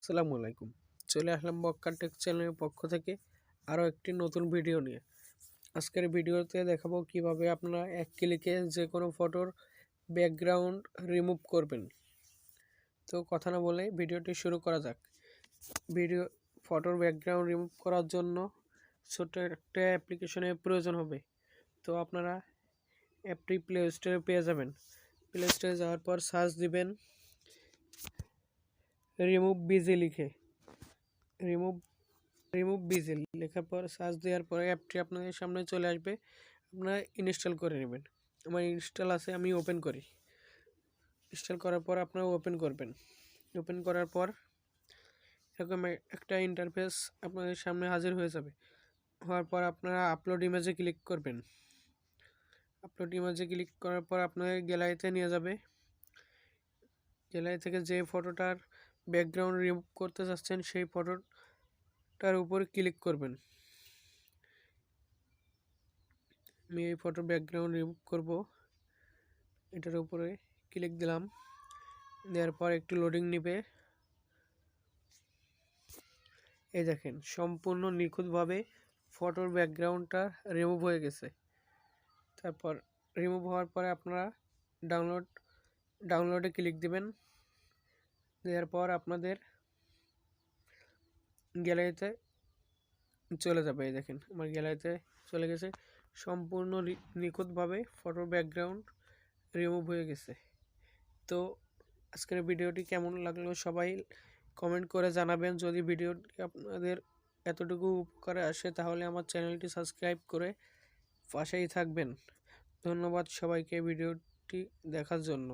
আসসালামু আলাইকুম। চলে আসলাম বক্কা টেক চ্যানেলের পক্ষ থেকে আরও একটি নতুন ভিডিও নিয়ে। আজকের ভিডিওতে দেখাবো কিভাবে আপনারা এক ক্লিকে যে কোনো ফটোর ব্যাকগ্রাউন্ড রিমুভ করবেন। তো কথা না বলে ভিডিওটি শুরু করা যাক। ফটোর ব্যাকগ্রাউন্ড রিমুভ করার জন্য ছোট্ট একটা অ্যাপ্লিকেশনের প্রয়োজন হবে। তো আপনারা অ্যাপটি প্লে স্টোরে পেয়ে যাবেন। প্লে স্টোরে যাওয়ার পর সার্চ দিবেন রিমুভ বিজি লিখে। রিমুভ বিজি লেখার পর সার্চ দেওয়ার পরে অ্যাপটি আপনাদের সামনে চলে আসবে। আপনারা ইনস্টল করে নেবেন। আমার ইনস্টল আছে, আমি ওপেন করি। ইনস্টল করার পর আপনারা ওপেন করবেন। ওপেন করার পর এরকম একটা ইন্টারফেস আপনাদের সামনে হাজির হয়ে যাবে। হওয়ার পর আপনারা আপলোড ইমেজে ক্লিক করবেন। আপলোড ইমেজে ক্লিক করার পর আপনাদের গ্যালারিতে নিয়ে যাবে। গ্যালারি থেকে যে ফটোটার ব্যাকগ্রাউন্ড রিমুভ করতে চাচ্ছেন সেই ফটোটার উপর ক্লিক করবেন। আমি এই ফটোর ব্যাকগ্রাউন্ড রিমুভ করব, এটার উপরে ক্লিক দিলাম। দেওয়ার পর একটু লোডিং নেবে। এই দেখেন সম্পূর্ণ নিখুঁতভাবে ফটোর ব্যাকগ্রাউন্ডটা রিমুভ হয়ে গেছে। তারপর রিমুভ হওয়ার পরে আপনারা ডাউনলোডে ক্লিক দিবেন। দেওয়ার পর আপনাদের গ্যালারিতে চলে যাবে। এই দেখেন আমার গ্যালারিতে চলে গেছে। সম্পূর্ণ নিখুঁতভাবে ফটোর ব্যাকগ্রাউন্ড রিমুভ হয়ে গেছে। তো আজকের ভিডিওটি কেমন লাগলো সবাই কমেন্ট করে জানাবেন। যদি ভিডিওটি আপনাদের এতটুকু উপকারে আসে তাহলে আমার চ্যানেলটি সাবস্ক্রাইব করে পাশেই থাকবেন। ধন্যবাদ সবাইকে ভিডিওটি দেখার জন্য।